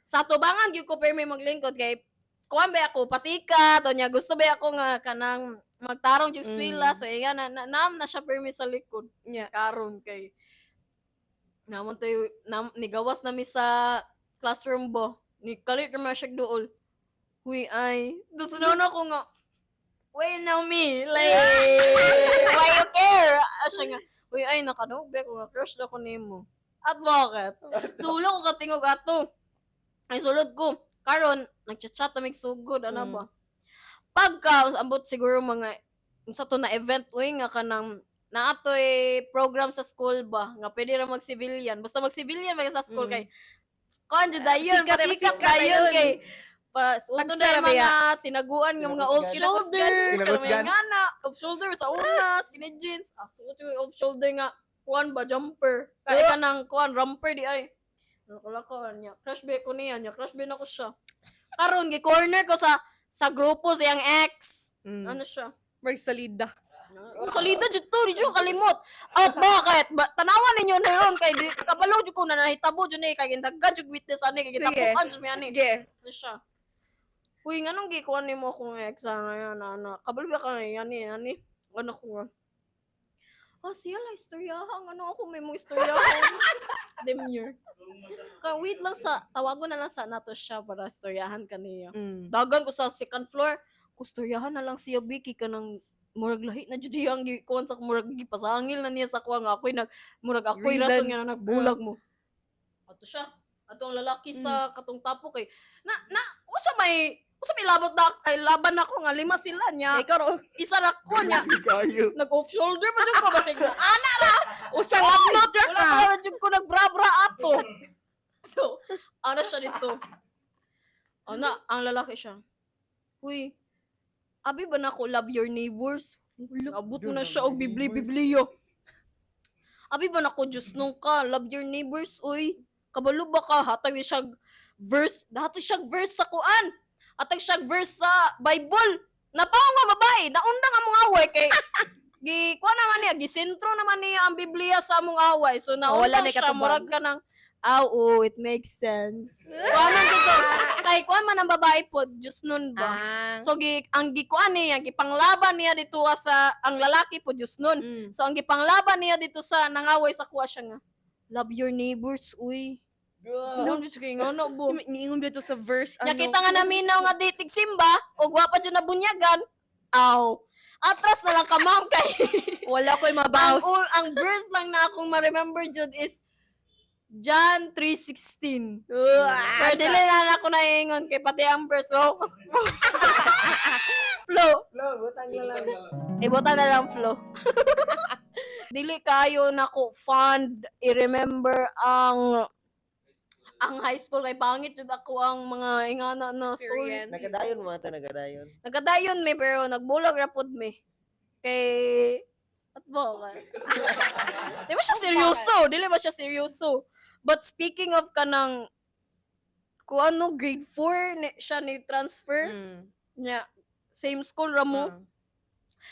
Speaker 1: sa tubangan gyud ko permi maglingkod kay kuan ba ako pasikat o nya gusto ba ako nga kanang magtarong jud eskwela so nga naam na siya permi sa likod nya karon kay namon tayo nigawas na mi sa classroom bo ni kalit na siya duol. Huy ay dusunon ako nga wait now me like why you care siya nga huy ay nakadugbe ko nga crush na ko nimo. At bakit? Sulo ko katingog ato. Ay sulod ko. Karon, nagchat-chat na may sugod. Ano ba? Pagka, ambot siguro mga, sa to na event, uy nga ka nang, na ato'y program sa school ba? Nga pwede na mag-civilian. Basta mag-civilian mga sa school kay, kanjo dayon, pasikat dayon kay, uto na yung mga tinaguan ng mga off-shoulder.
Speaker 3: Kinagusgan.
Speaker 1: Nga na, off-shoulder sa una, skinny jeans. Suot yung off-shoulder nga, kuan ba, jumper. Kaya ka ng kuan, romper di ay. Nakala ko, niya, crush ba ko niya, crush ba na ko siya. Karon gi-corner ko sa grupo siyang ex. Ano siya?
Speaker 2: Mark Salida.
Speaker 1: Salida jud to, di jud kalimot. At bakit? Tanawan ninyo na ron kay kabalo jud ko na nahitabo jud ni kay gindaggan jud witness ani kay gitapukan jud mi ani.
Speaker 2: Sige.
Speaker 1: Ano siya? Uy, nganong gikuan nimo akong ex ngayon ana? Kabalo ba ka ani? Ano ko nga? Siya la istoryahan. Ano ako may mong istoryahan? Demure. Wait lang tawagon na lang sa nato siya para istoryahan kaniya. Dagan ko sa second floor. Kustoryahan na lang siya, Vicky, ka ng murag lahi na jud ang gikuan sa murag gipasangil na niya sa kuha nga ako'y murag ako'y rason nga na nagbulag mo. Ato siya. Ato ang lalaki sa katong tapo kay usa may laban ako nga lima sila niya.
Speaker 2: Ikaw
Speaker 1: Isa ra ko niya.
Speaker 3: Kayo.
Speaker 1: Nag-off shoulder pa jud ko basig. Ana ra.
Speaker 2: usang upload ra
Speaker 1: Wala
Speaker 2: ka.
Speaker 1: pa jud ko nagbra-bra ato. So, ano siya dito? Ang lalaki siya. Uy, abi ba na ko love your neighbors? Abot mo na siya og bibli-bibliyo. Abi ba na ko Diyos nung ka, love your neighbors, uy. Kabalo ba ka? Hatag ni siya verse sa kuan. Atag siya verse sa Bible. Napaw nga babae, naunda nga mong away kay kuha naman niya, gisentro naman niya ang Biblia sa among away. So
Speaker 2: Wala
Speaker 1: naunda
Speaker 2: na
Speaker 1: siya,
Speaker 2: katubag.
Speaker 1: murag ka ng, it makes sense. Kuha man dito, kay kuha man ang babae po, Diyos nun ba? So ang gikuan niya, gipanglaban niya dito sa, ang lalaki po, Diyos nun. So ang gipanglaban niya dito sa nangaway sa kuha siya nga, love your neighbors, uy. Ano Diyos kayo nga na po.
Speaker 2: Niingon dito sa verse, ano?
Speaker 1: Nakita nga namin nga ditig simba, o gwapa dyan na bunyagan, atras na lang ka ma'am kay
Speaker 2: Wala ko'y
Speaker 1: ang,
Speaker 2: mabaws.
Speaker 1: ang verse lang na akong ma-remember dyan is John 3:16. Pero dili na ako naiingon kay pati ang verse. So, flow.
Speaker 3: Lo, butang na lang.
Speaker 1: Ibuta na lang flow. Dili kayo nako fond i-remember ang high school kay pangit jud ako ang mga ingana na story.
Speaker 2: Experience.
Speaker 3: Nagadayon mo ata, nagadayon.
Speaker 1: Nagadayon me pero nagbulag ra pud me. Kay at ba ka? Di ba siya seryoso? Dili ba siya seryoso? But speaking of kanang kung ano grade 4 siya ni transfer niya same school ra mo.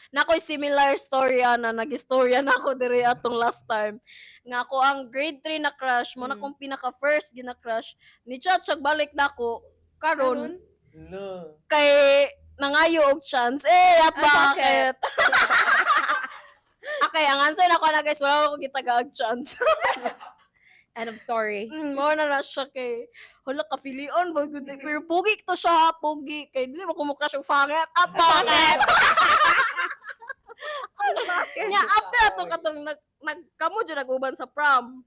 Speaker 1: Nakoy similar story na nagistorya na ako diri atong last time. Nga ako ang grade 3 na crush mo na kong pinaka first gina crush ni Chachag balik na ako karon
Speaker 3: Lo.
Speaker 1: kay nangayo og chance at bakit? Okay, ang answer na ko na guys, wala ko gitagaag chance.
Speaker 2: End of story.
Speaker 1: Mo na siya kay hala kafilion ba gud pero pogi to siya pogi kay dili mo kumukha siyang fangit at bakit? Nya after ato katong kamo jud naguban sa prom.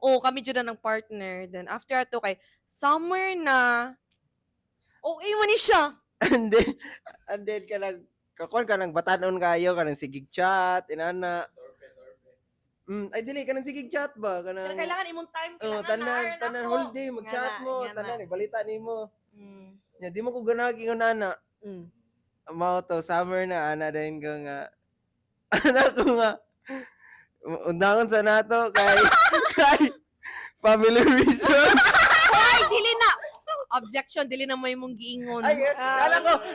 Speaker 2: Kami dyan na ng partner. Then, after ato kay, somewhere na, mo ni siya.
Speaker 3: And then ka lang, kakuan ka nang batanon kayo, ka nang sigig chat, inana. Ay, dili, ka nang sigig chat ba? Ka nang,
Speaker 2: Kailangan imong time.
Speaker 3: tanan whole day, mag-chat mo,
Speaker 2: Nga na.
Speaker 3: tanan, balita ni mo. Ya, di mo ko ganagi ng nana. Mao to, summer na, ana din ko nga. Ana ko nga. Undangon sa nato, kay family reasons.
Speaker 2: Ay, dili na. Objection, dili na mo imong giingon.
Speaker 3: Ay,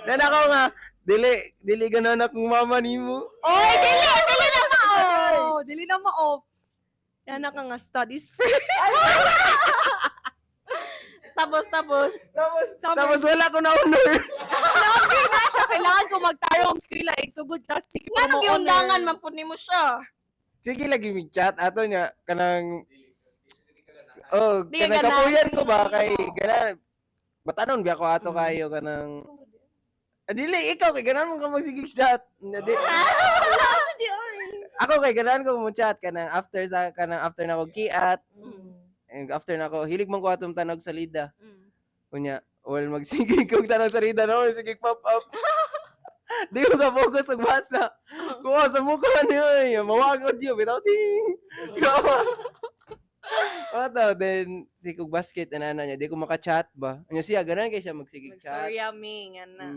Speaker 3: nana ko nga. Dili ganan akong mama nimo.
Speaker 2: Oy, dili na mao. Dili na mao. Yan ka nga studies first.
Speaker 1: Tapos
Speaker 3: Tapos wala ko na honor.
Speaker 2: Okay na siya. Kailangan ko magtarong eskwela. Sugod kasi.
Speaker 1: nga nang giundangan man pud nimo siya.
Speaker 3: Sige lagi mi chat ato nya kanang
Speaker 1: Di ka
Speaker 3: kanang
Speaker 1: ganan.
Speaker 3: kapuyan ko ba kay ganan batanon bi ako ato kayo kanang dili ikaw kay ganan mo ka magsigig chat. Ako kay ganan ko mo chat kanang after na ko kiat. And after na ko hilig man ko atong tanog sa lida. Unya magsigig kog tanog sa lida no sigig pop up. Di ko ka focus og basa. Kuha sa mukha niya, mawag audio bitaw ting. Ato then si kog basket na niya, di ko maka-chat ba. Anya siya ganan kay siya magsigig chat.
Speaker 2: Magstorya mi. Nga na.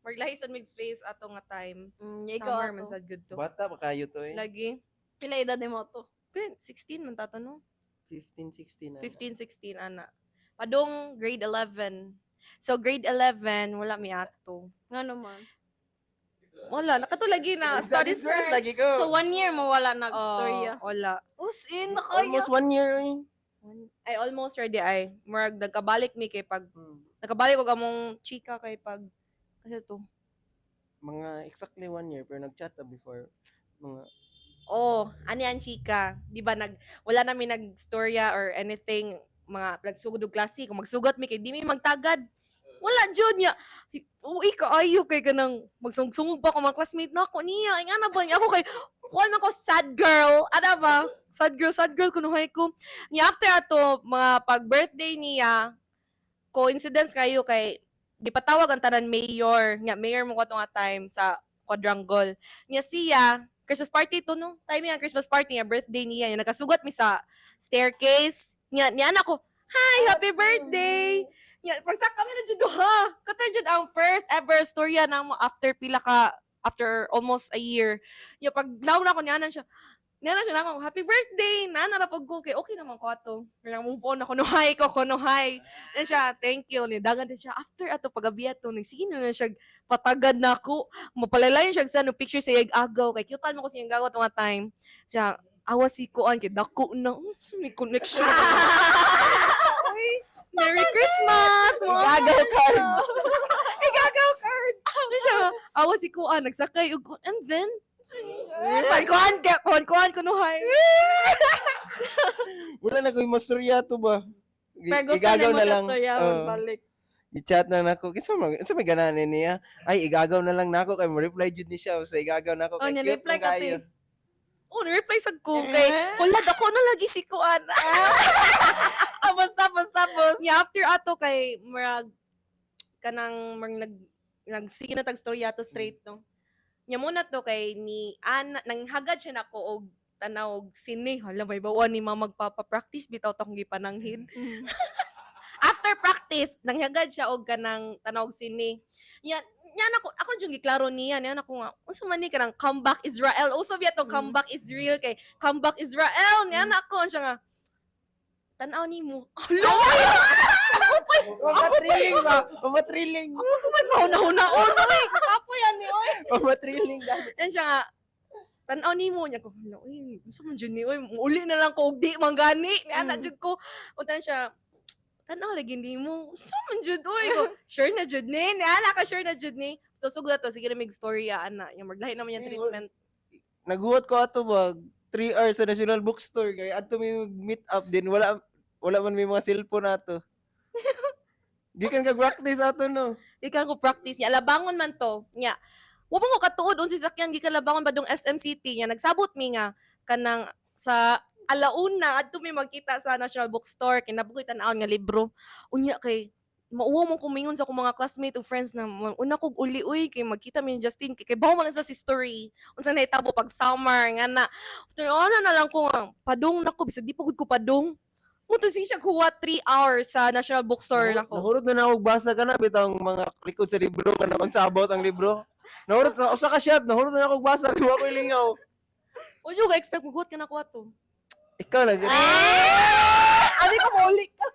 Speaker 2: Maglahisan mig face ato nga time.
Speaker 1: Ikaw
Speaker 2: Summer man
Speaker 1: ato.
Speaker 2: sad good to.
Speaker 3: Bata pa kayo to eh.
Speaker 2: Lagi.
Speaker 1: Pila edad nimo to?
Speaker 2: 16 man tatanong.
Speaker 3: 15, 16 na.
Speaker 2: 15, 16 ana. Padong grade 11. So grade 11 wala mi ato.
Speaker 1: Ngano man?
Speaker 2: Wala, nakatulagi na. Studies first.
Speaker 3: lagi ko.
Speaker 1: So 1 year mo wala nagstorya.
Speaker 2: Wala.
Speaker 1: Usin na kaya.
Speaker 3: Almost 1 year eh.
Speaker 2: Ay, almost ready ay. Murag, nagkabalik mi kay pag, nagkabalik ko among chika kay pag, kasi to.
Speaker 3: Mga exactly 1 year pero nag-chat ta before. Mga
Speaker 2: Ani ang chika. Di ba, wala namin nag-storya or anything, mga nagsugod og klase. Kung magsugot mi kay, di mi magtagad. Wala, Jod niya. Uy, kaayo kay kanang magsungog pa ko mga classmate na ako niya. Ay, nga na ba niya? Ako kay, kuhan ako sad girl. Ano ba? Sad girl, kunuhay ko. Niya, after ato, mga pag-birthday niya, coincidence kayo kay, di patawag ang tanan mayor. Nga, mayor mo ko itong time sa quadrangle. Niya siya, Christmas party to, no? Time niya, Christmas party niya, birthday niya. Niya, nagkasugot mi sa staircase. Niya anak ko, hi, happy birthday! Niya, pagsak kami na dyan ha. Katar dyan ang first ever storya na mo after almost a year. Niya, pag nauna ko niya siya, Nana siya na ako, happy birthday! Narapag ko, kay okay naman ko ato. Kaya move on ako, kunuhay ko, kunuhay. Yan siya, thank you. Nidagan din siya. After ato, pag-abi ato, nagsige na siya, patagad na ako. Mapalalayan siya sa no, picture sa agaw. Kay cute mo ko siya agaw at mga time. Siya, awas si Kuan, kay dako na, sa may connection. Uy, Merry Christmas!
Speaker 3: Igagaw card.
Speaker 2: Igagaw card! Siya, awas si Kuan, nagsakay, and then, kuan kunuhay.
Speaker 3: Wala na ko yung masturya to ba?
Speaker 1: Pero gusto
Speaker 3: Igagaw
Speaker 1: mo
Speaker 3: na
Speaker 1: siya
Speaker 3: lang.
Speaker 1: storyahan,
Speaker 3: Oo.
Speaker 1: balik.
Speaker 3: I-chat na nako. Kinsa may gananin niya? Ay, igagaw na lang nako kay mo reply jud ni siya sa igagaw nako
Speaker 1: Oh,
Speaker 3: kay cute
Speaker 1: ni-reply
Speaker 3: man
Speaker 1: ka,
Speaker 3: kayo.
Speaker 1: Ti.
Speaker 2: Oh, na-reply sa ko kay, wala, dako na lagi si Kuan.
Speaker 1: Tapos.
Speaker 2: Yeah, after ato kay, marag, kanang, nagsige na tag-story ato straight, no? Nya muna to kay ni Ana, nanghagad siya nako og tanaw og sini. Hala, may bawa ni mama magpapa-practice bitaw tong gipananghid. After practice, nanghagad siya og kanang tanaw og sini. Yan ako jung giklaro niya, yan ako nga. Unsa man ni kanang comeback Israel? Also biya to comeback Israel kay comeback Israel. Yan ako siya nga. Tanaw nimo. Hala,
Speaker 3: Mamatrilling ba? Mamatrilling.
Speaker 2: ako may mahuna-hunaon oy. Kapo yan ni oy.
Speaker 3: Mamatrilling dahil.
Speaker 2: Yan siya nga, tanaw ni mo niya ko, hala, uy, gusto mo dyan ni, uy, uli na lang ko, di man gani, ni anak dyan ko. Untan siya, tanaw lagi ni mo, gusto mo dyan, uy, ko, sure na dyan ni anak ka, sure na dyan ni. Tusog na to, sige na may story ya, anak, yung maglahi naman yung treatment.
Speaker 3: Naghuwat ko ato ba 3 hours sa National Bookstore kay adto may meet up din wala man may mga cellphone nato. Gikan ka practice ato no.
Speaker 2: Ikan ko practice niya, alabangon man to, niya. Wa mo katuod unsa sakyan gikan labangon ba dong SM City niya nagsabot mi nga kanang sa alauna adto mi magkita sa National Bookstore kinabugoy tan-aon nga libro. Unya kay mauwa mo kumingon sa akong mga classmate o friends na una kog uli uy kay magkita mi ni Justin kay bawo man sa si story. Unsa nahitabo pag summer nga na. After na lang ko nga padong nako bisag di pagud ko padong. Muto siya kuha 3 hours sa National Bookstore nako.
Speaker 3: Nahurot na ako basa ka na bitang mga likod sa libro ka naman sa about ang libro. Nahurot na usa ka shop, nahurot na ako basa di ko ilingaw.
Speaker 2: O yung expect mo ka na kuha to.
Speaker 3: Ikaw lagi.
Speaker 2: Abi ko maulik ka.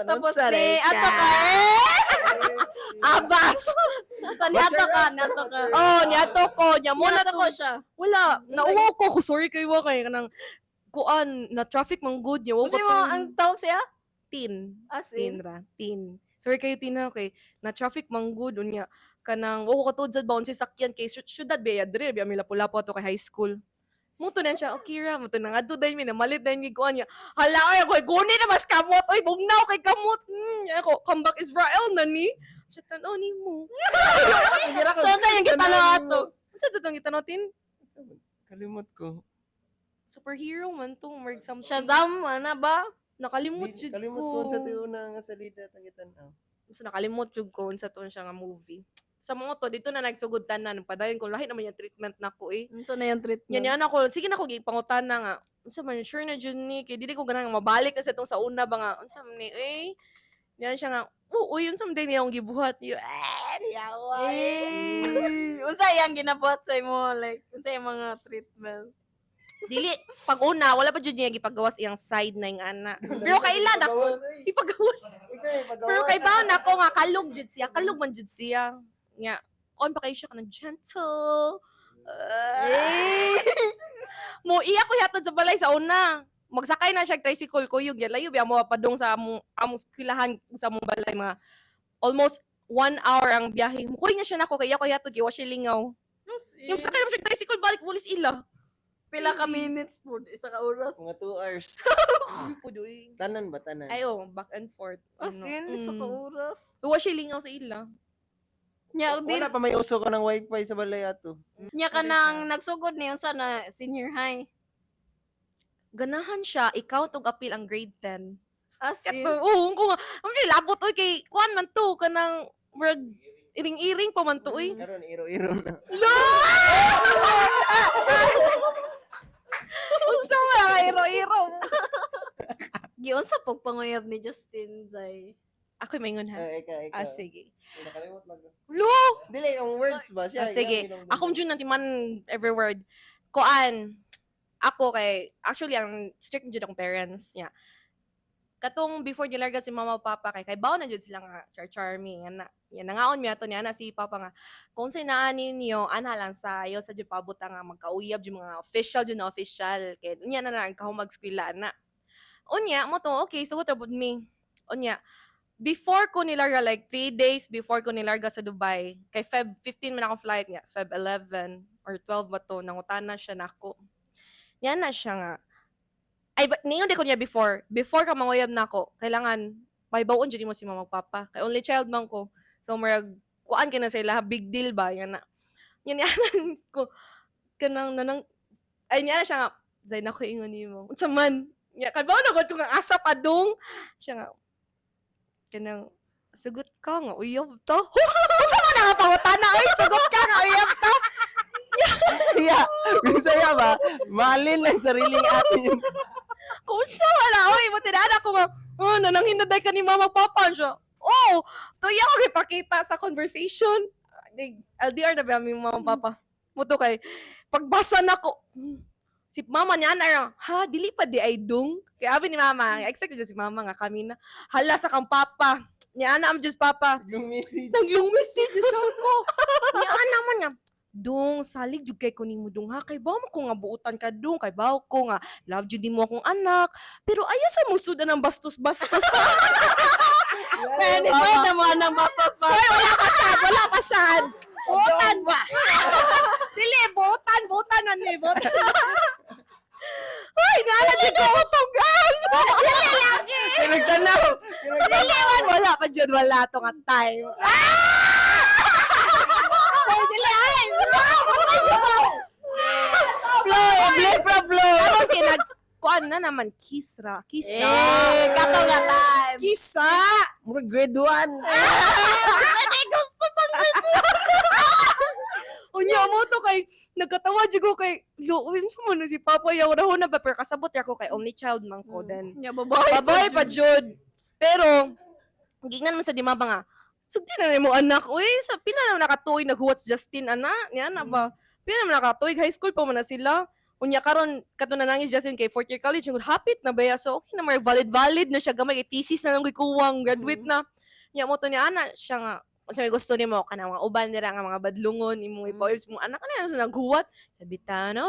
Speaker 1: Tapos ni ato ka
Speaker 2: Abas.
Speaker 1: Sa niato ka.
Speaker 2: Oh, niato ko. Nya mo na
Speaker 1: Muna
Speaker 2: to.
Speaker 1: ko siya.
Speaker 2: Wala. Nauwaw ko. Sorry kayo kay kanang kuan na traffic mang good nya.
Speaker 1: Kasi mo, ang tawag siya?
Speaker 2: tin.
Speaker 1: As
Speaker 2: Tin
Speaker 1: in?
Speaker 2: ra. Tin. Sorry kayo tina kay na traffic mang good unya. Kanang ko katud sa bound si sakyan kay syudad ba dre biya mi lapu-lapu ato kay high school. Muto na siya, okay ra, muto na nga doon mi na malit na yung gikuan niya. Hala, ay, ako, guni na mas kamot, oy, bugnaw kay kamot. Ako, comeback Israel na ni. Siya, tanaw ni mo.
Speaker 1: So, saan yung kita na ato?
Speaker 2: Sa tutong itanotin?
Speaker 3: Kalimot ko.
Speaker 2: Superhero man to, Merg something.
Speaker 1: Shazam, ano ba?
Speaker 2: Nakalimot jud
Speaker 3: Kalimot ko sa tiuna nga salita tangitan.
Speaker 2: So, nakalimot jud ko sa tuon siya nga movie. Sa mga to, dito na nagsugod tanan. Padayon ko, lahi naman yung treatment na ko eh.
Speaker 1: So na yung treatment.
Speaker 2: Yan ako, sige na ko gipangutan na nga. Unsa man sure na jud ni kay dili ko ganang mabalik na sa itong sa una ba nga. Unsa man ni yan siya nga. Uy, unsa man din yung gibuhat niyo.
Speaker 1: Unsa yang ginabot sa imo like unsa yung mga treatment?
Speaker 2: Dili pag una wala pa jud niya gipagawas iyang side na yung ana. Pero kailan ako ipagawas. Pero kay baon ako nga kalog jud siya, kalog man jud siya. Nga, kon pa kayo siya ka ng gentle. Mo iya ko hatod sa balay sa una. Magsakay na siya tricycle ko yung layo biya mo padong sa among kilahan sa among balay mga almost 1 hour ang biyahe. Mukoy nga siya nako kaya ko hatod kay wa siya lingaw. Yung sakay na siya tricycle balik pulis ila.
Speaker 1: Pila ka
Speaker 2: Easy.
Speaker 1: minutes po, isa ka oras.
Speaker 3: Mga 2 hours.
Speaker 2: Pudoy.
Speaker 3: Tanan ba tanan?
Speaker 2: Ayo, back and forth.
Speaker 1: As in, isa ka oras.
Speaker 2: Wa siya lingaw sa ila.
Speaker 1: Nya din,
Speaker 3: Wala pa may uso ka ng wifi sa balay ato.
Speaker 1: nya ka nang nagsugod niyon sa na senior high.
Speaker 2: Ganahan siya, ikaw tog appeal ang grade 10.
Speaker 1: As in,
Speaker 2: Kato, oo, ko nga. Ang labot oy kay kuan man to kanang murag iring-iring pa man to oy.
Speaker 3: Karon iro-iro na.
Speaker 2: Unsa nga iro-iro.
Speaker 1: giun sa pagpanguyab ni Justin Zay.
Speaker 2: Ako maingon ha.
Speaker 3: Ikaw.
Speaker 2: Sige.
Speaker 3: Nakalimot lang.
Speaker 2: Lo!
Speaker 3: Dili, yung words ba? Siya,
Speaker 2: Sige.
Speaker 3: yung
Speaker 2: Akong June natin man every word. Kuan, ako kay, actually, ang strict dyan akong parents niya. Katong before nilarga si mama o papa kay bawo na jud sila nga charming ana yan nangaon mi ato ni ana si papa nga kung sa inaanin niyo ana lang sayo sa jud pabuta nga magkauyab jud mga official kay unya na lang kahumag eskwela na unya mo to okay sugot abud mi unya before ko nilarga like 3 days before ko nilarga sa Dubai kay Feb 15 man ako flight nga Feb 11 or 12 ba to nangutana siya nako yan na siya nga ay, ningon di ko niya before ka manguyab na ako, kailangan, may bawon dyan mo si mama papa. Kay only child man ko. So, marag, kuan ka na sila, big deal ba? Yan na. Yan ko, kanang, nanang, ay, niya na siya nga, zay na ko ingon ni mo. Unsa man, ya, kalbaw na ko nga asa padong. Siya nga, kanang, sugot ka nga, uyab to. Unsa man nga pangutana, ay, sugot ka nga, uyab to.
Speaker 3: Yeah, Bisaya ba? Malin lang sariling atin.
Speaker 2: Kung siya wala, oy, mo tinana ko nga, nanang hinaday ka ni mama papa siya. Oh, tuya ko ipakita sa conversation. LDR na ba aming mama papa? Muto kay, pagbasa na ko, si mama niya na, ha, dili pa di ay dong. Kaya abi ni mama, expected si mama nga kami na, hala sa kang papa. Niya na am just papa.
Speaker 3: Yung message.
Speaker 2: Naglong message sa ko. Niya naman nga, dong salig jud kay kuning mo dong ha kay bawo mo ko nga buutan ka dong kay bawo ko nga love jud mo akong anak pero aya sa musudan ng bastos-bastos
Speaker 1: Pwede pa naman ang bastos-bastos.
Speaker 2: wala pa sad buutan ba dili buutan na ni buutan Hoy, nala jud ko utogan dili lagi
Speaker 3: Nagtanaw.
Speaker 2: dili man wala pa jud wala to nga time Hoy, dili ay patay jud ko flow ako kuan na naman kisa
Speaker 1: Kato nga time.
Speaker 2: kisa
Speaker 3: Mura grade 1.
Speaker 2: unya mo to kay nagkatawa jud ko kay luwim sa mo na si papa yaw raho na ba pero kasabot ako kay only child man ko then
Speaker 1: Nya babae.
Speaker 2: babay pa jud pero gingnan man sa di maba nga sugdi na mo anak uy sa pila na nakatuig naghuwat Justin ana niya na ba pila na nakatuig high school pa man na sila unya karon kato na nangis Justin kay fourth year college yung hapit na ba so okay na may valid na siya gamay kay thesis na lang kuwang graduate na nya mo to niya ana siya nga sa may gusto nimo kana mga uban dira nga mga badlungon imong ipawips mo anak kana sa naghuwat sa bitano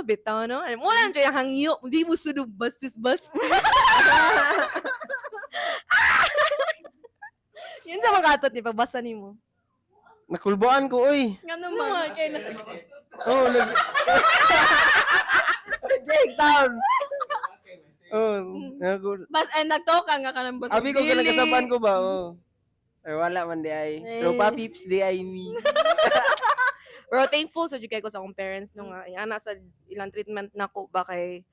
Speaker 2: ay mo lang jay hangyo di mo sudog bastos yun sa mga atot ni pagbasa nimo
Speaker 3: Nakulboan ko, oy.
Speaker 1: Nga naman.
Speaker 2: kay na
Speaker 3: Oh, Take down. Oh,
Speaker 1: Bas, nagtoka nga ka ng bastos.
Speaker 3: abi ko kinakasaban ko ba? Oh. Ay, wala man di ay. Tropa peeps di ay me.
Speaker 2: pero thankful sa kay ko sa akong parents nung ana sa ilang treatment nako ba kay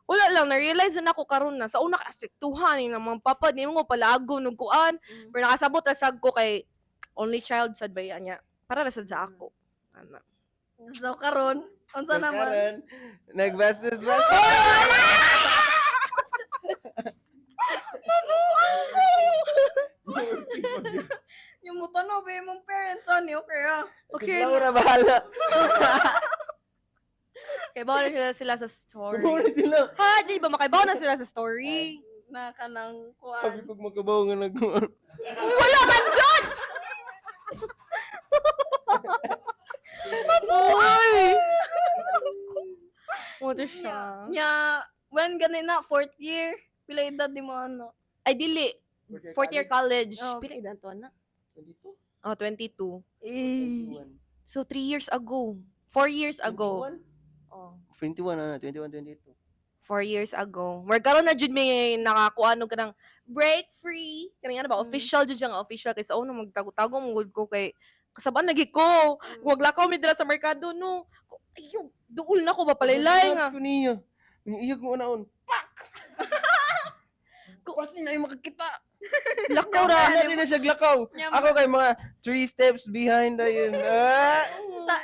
Speaker 2: wala lang na-realize na ako karon na sa una ka aspektuhan ni mga papa ni mo palago nung kuan pero nakasabot na sag ko kay only child sad ba niya para na sad sa ako ana
Speaker 1: So, karon, unsa naman?
Speaker 3: Karon, nagbastos.
Speaker 1: Yung mo tanong, ba yung parents on you, okay ah.
Speaker 2: Okay
Speaker 3: Laura bahala.
Speaker 2: kay bawal na sila sa story
Speaker 3: Kumura sila.
Speaker 2: ha di ba makaibaw na sila sa story
Speaker 1: Na ka ng
Speaker 3: Abi
Speaker 1: kuan.
Speaker 3: ko magabaw nga nagkuhan.
Speaker 2: wala man jud Uy! Mo to siya.
Speaker 1: Nya, when ganin na, 4th year, pila edad di mo ano?
Speaker 2: Ay, dili. Fourth year college.
Speaker 1: Oh.
Speaker 2: Pila edad to, anak? Oh, 22.
Speaker 1: Eh.
Speaker 2: So, 3 years ago. 4 years ago.
Speaker 3: 21?
Speaker 2: Oh.
Speaker 3: 21 na, 21, 22.
Speaker 2: 4 years ago. Magkaroon na jud may nakakuha no kanang break free. Kanang ano ba, official jud siya nga official kay sa una magtago-tago mong ko kay kasabaan lagi ko. Wag lakaw mi dira sa merkado no. Ayo, duol na ko ba palaylay nga.
Speaker 3: Ko niya. Iya ko unaon. Pak! Kasi na yung makakita.
Speaker 2: Lakaw ra.
Speaker 3: Wala din na siya glakaw. Ako kay mga 3 steps behind na yun.
Speaker 1: Sa,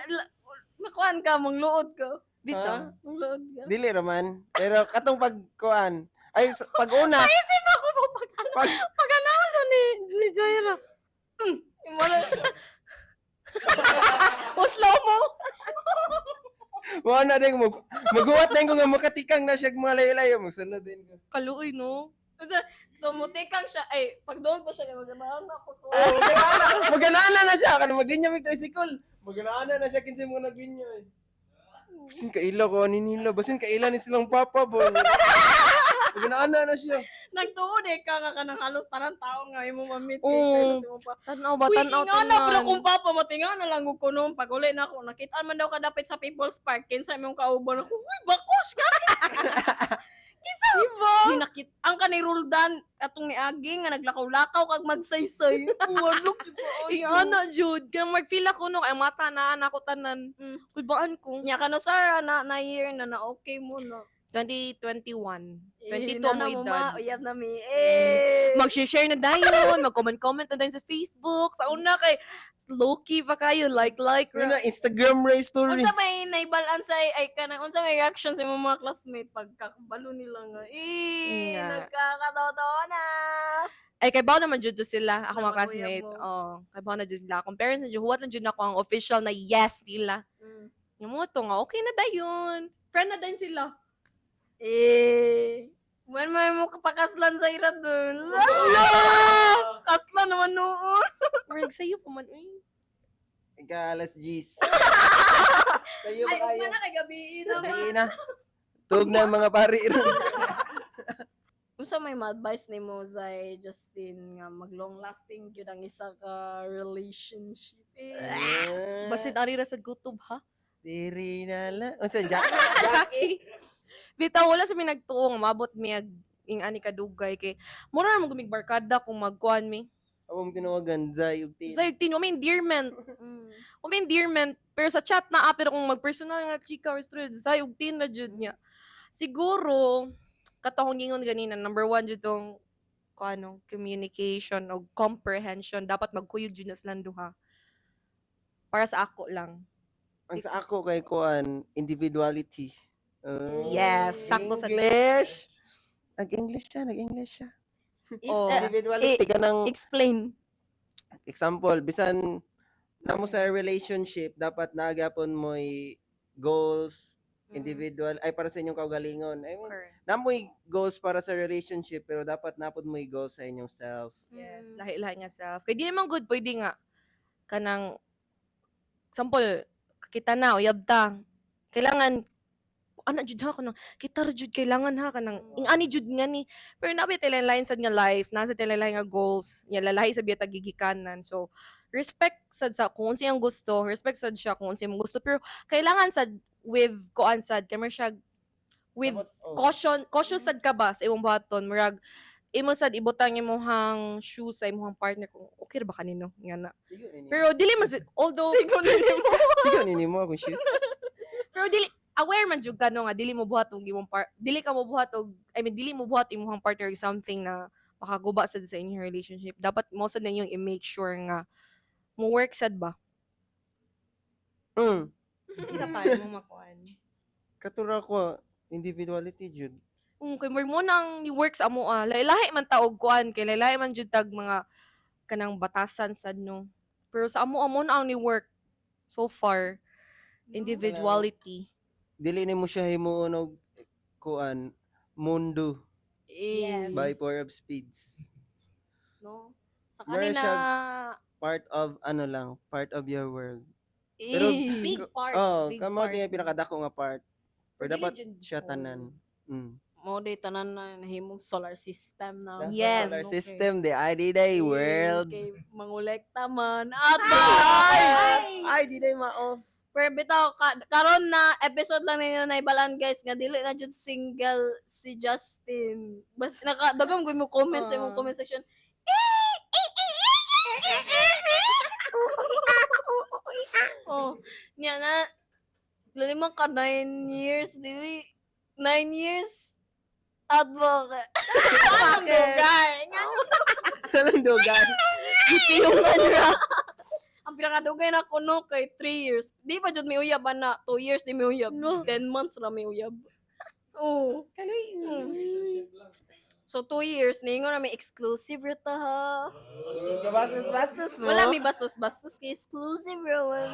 Speaker 1: nakuan ka, mong luod ko.
Speaker 2: Dito.
Speaker 3: Ah.
Speaker 1: Mong luod ka.
Speaker 3: Dili raman. Pero katong pagkuan. Ay, pag una.
Speaker 2: Isip ako po pag
Speaker 3: Pag,
Speaker 2: pag anaon siya ni Jaira. O slow mo.
Speaker 3: Mo na din maguwat din ko nga makatikang na siya mga layo-layo magsunod din ko.
Speaker 2: Kaluoy no.
Speaker 1: So, mutikang siya. Ay, pag doon pa siya, magandaan ako to.
Speaker 3: Maganana na siya kana maginya mig tricycle. Maganana na siya kinsa mo naglinya. Basin kaila ko ani nila, basin kaila ni silang papa bo. Maganana na siya.
Speaker 1: Nagtuod ka nga kanang halos tanang tao nga imo mamit.
Speaker 2: Oo. Tanaw ba?
Speaker 1: Uy,
Speaker 2: Tanaw
Speaker 1: inga na, pero kung papa, matinga na lang ko noon. Pag uli na ako, nakita man daw kadapit sa People's Park, kinsa imong kauban ako, uy, bakos ka! Kinsa
Speaker 2: Diba?
Speaker 1: Hinakit, ang kanay Roldan, atong ni Aging, nga naglakaw-lakaw kag magsaysay. Uwalok,
Speaker 2: Ana, Jude. Kaya mag-feel ako no, kaya mata na anak ko tanan. Kudbaan ko.
Speaker 1: Nya ka no, sir, na year na okay mo, no?
Speaker 2: 2021. 22
Speaker 1: na
Speaker 2: mo edad.
Speaker 1: Uyab na mi.
Speaker 2: Mag-share na dayon, mag-comment na dayon sa Facebook. Sa una kay low-key pa kayo, like.
Speaker 3: Yun na Instagram race story.
Speaker 1: Unsa may naibalan sa ay kanang unsa may reaction sa imong mga classmate pagkakabalo nila nga
Speaker 2: Nga.
Speaker 1: nagkakatotoo na.
Speaker 2: Ay, kay Bao naman jud to sila. Ako
Speaker 1: Na
Speaker 2: mga classmate.
Speaker 1: mag-uyab
Speaker 2: Oh, kay Bao na jud sila. Akong parents na jud, huwat na jud ako ang official na yes nila. Yung mo to nga, okay na dayon. Friend na dayon sila.
Speaker 1: When may mo kapakaslan sa irad dun. Kaslan naman noon.
Speaker 2: Marag sa'yo pa man. Uy.
Speaker 3: Ikalas G's. Kayo ba
Speaker 1: Ay,
Speaker 3: kayo?
Speaker 1: na kay gabi naman.
Speaker 3: Sige na. Tug na mga pari.
Speaker 1: Unsa may ma-advise nimo Zay Justin nga mag-long lasting gyud ang isa ka relationship.
Speaker 2: Basit ari ra sa gutob ha.
Speaker 3: Diri na lang. Unsa Jack?
Speaker 2: Jackie. Bitaw wala sa mi nagtuong mabot mi ing ani kadugay kay mura na mo gumigbarkada kung magkuan mi.
Speaker 3: Awong tinawagan Zay ug Tin.
Speaker 2: Sa tino may endearment. May endearment pero sa chat na pero kung mag-personal nga chika or straight sa ug tin na jud niya. Siguro katong gingon ganina number 1 jud tong ano communication o comprehension dapat magkuyog jud na silang duha. Para sa ako lang.
Speaker 3: Ang sa ako kay kuan individuality.
Speaker 2: Yes, sakto sa
Speaker 3: English. Nag-English siya.
Speaker 2: Oh.
Speaker 3: Individuality kanang
Speaker 1: Explain.
Speaker 3: example, bisan na mo sa relationship, dapat naagapon mo'y goals, individual, ay para sa inyong kaugalingon. Ay, na mo'y goals para sa relationship, pero dapat napod mo'y goals sa inyong self.
Speaker 2: Yes, lahi-lahi nga self. Kaya di naman good, pwede nga. Kanang, example, kita na, uyab ta. Kailangan, ana jud ha kanang kita ra jud kailangan ha kanang ingani jud nga ni pero nabi timeline sad nga life nasa timeline nga goals nya lalahi sa biya gigikanan so respect sad sa kung unsa iyang gusto respect sad siya kung unsa imong gusto pero kailangan sad with kuan sad kamera siya with cautious sad ka ba sa imong buhaton murag imo sad ibutang imong shoes sa imong partner kung okay ra ba kanino nga na pero dili mas although
Speaker 3: Sige ni mo akong shoes.
Speaker 2: pero dili aware man jud ka no nga dili mo buhat og imong dili ka mo buhat og dili mo buhat imong partner og something na makaguba sad sa inyong relationship dapat mo sad ninyong i-make sure nga mo work sad ba isa pa mo makuan
Speaker 3: Katura ko individuality jud.
Speaker 2: kay mo nang ni work sa amo lahi man ta og kuan kay lahi man jud tag mga kanang batasan sad no pero sa amo na ang ni work so far individuality
Speaker 3: Dili ni mo siya himuon og kuan mundo
Speaker 1: Yes.
Speaker 3: by Four of Speeds.
Speaker 1: No. Sa
Speaker 3: Meron
Speaker 1: kanina
Speaker 3: Part of part of your world.
Speaker 1: pero
Speaker 2: big part big
Speaker 3: kamo
Speaker 2: part.
Speaker 3: di pinakadako nga part. Pero
Speaker 2: Dili
Speaker 3: dapat
Speaker 2: jud
Speaker 3: siya
Speaker 2: all.
Speaker 3: tanan.
Speaker 1: mo day tanan na nahimong solar system na.
Speaker 3: That's
Speaker 2: Yes,
Speaker 3: the solar
Speaker 1: okay.
Speaker 3: system, the ID-Day world.
Speaker 1: Kay mangolekta man. At
Speaker 3: Ay, di day mao.
Speaker 1: pero bitaw karon na episode lang ninyo na ibalan guys nga dili na jud single si Justin. Bas dagam gyud mo comment sa imong comment section. Oh, niya na limang ka 9 years dili 9 years advocate. Anong dugay?
Speaker 3: Anong dugan?
Speaker 1: Ipiyungan ra. Ang pinakadugay na kuno kay 3 years. Di ba jud may uyab na 2 years di may uyab.
Speaker 2: No.
Speaker 1: 10 months ra may uyab. Oh. So 2 years ningon na may exclusive rita ha.
Speaker 3: Kabastos-bastos mo.
Speaker 1: Wala may bastos-bastos kay exclusive rawan.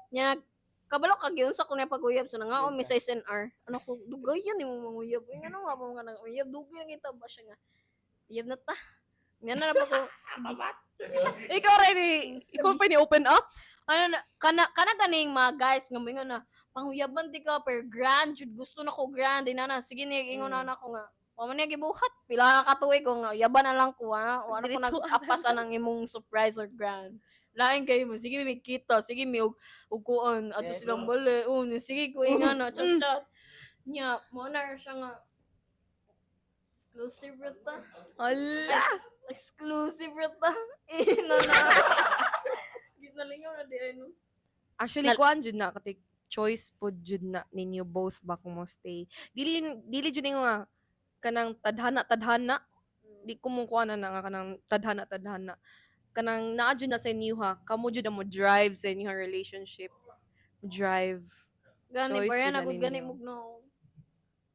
Speaker 1: Nya kabalo ka gyud sa kunya pag-uyab so nga may size NR. Ano ko dugay yan imo manguyab. Ay ano nga mo nga nang uyab dugay lang kita ba siya nga. Uyab na ta. Nga na ba ko.
Speaker 2: Ikaw rin, ikaw pa ni-open up?
Speaker 1: Ano na kana ganing mga guys nga mingon na panguyaban ti ka per grand jud gusto na ko grand na sige ni ingon na ko nga. Wa man gibuhat pila ka katuig ko nga yaban na lang ko ha. Wala ko
Speaker 2: Diretso.
Speaker 1: nag-apasan ng imong surprise or grand. Lain kayo mo. Sige, may kita. Sige, may uguan. Ato
Speaker 3: Yes,
Speaker 1: silang bali. Sige, kuya nga na. Chat-chat. Nya, mo na siya nga. Exclusive rita.
Speaker 2: Ala!
Speaker 1: Exclusive rita. Ina na. Ginalingaw na di ano.
Speaker 2: Actually, kuan jud na katik choice po jud na ninyo both ba kung mo stay. Dili jud ninyo nga kanang tadhana. Di ko mo kuan na nga kanang tadhana. Kanang naa jud na sa inyo ha. Kamo jud na mo drive sa inyo relationship. Drive.
Speaker 1: Gani,
Speaker 2: Choice
Speaker 1: ba yan?
Speaker 2: yun na
Speaker 1: Agad gani
Speaker 2: ninyo.
Speaker 1: mugno.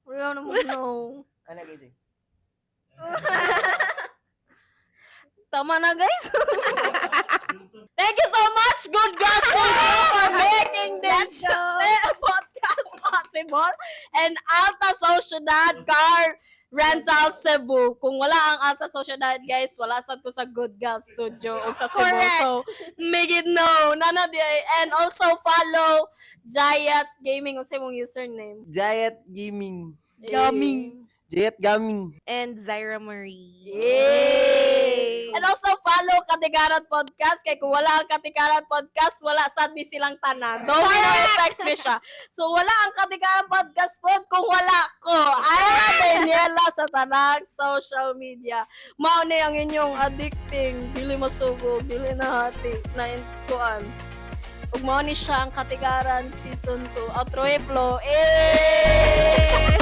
Speaker 1: Wala na mugno.
Speaker 3: Ano gising?
Speaker 1: Tama na, guys. Thank you so much, Good Gospel, for making this podcast possible. And Alta Sociedad Car Rental Cebu. Kung wala ang Alta Sociedad, guys, wala sad ko sa Good Girl Studio o sa Cebu.
Speaker 2: Correct.
Speaker 1: So, make it know. Nana di. And also follow Giant Gaming. Kung sa mong username.
Speaker 3: Giant Gaming.
Speaker 2: Gaming.
Speaker 3: Giant Gaming.
Speaker 2: And Zaira Marie.
Speaker 1: Yay! And also follow Katigaran Podcast. Kaya kung wala ang Katigaran Podcast, wala sad mi silang tanan. Don't effect mi siya. So wala ang Katigaran Podcast pod kung wala ko. Ay, Daniela sa tanang social media. Mao na ang inyong addicting. Dili masugod, dili na hati. Na intuan. Ug mao ni siya ang Katigaran Season 2. Outro flow. Eh!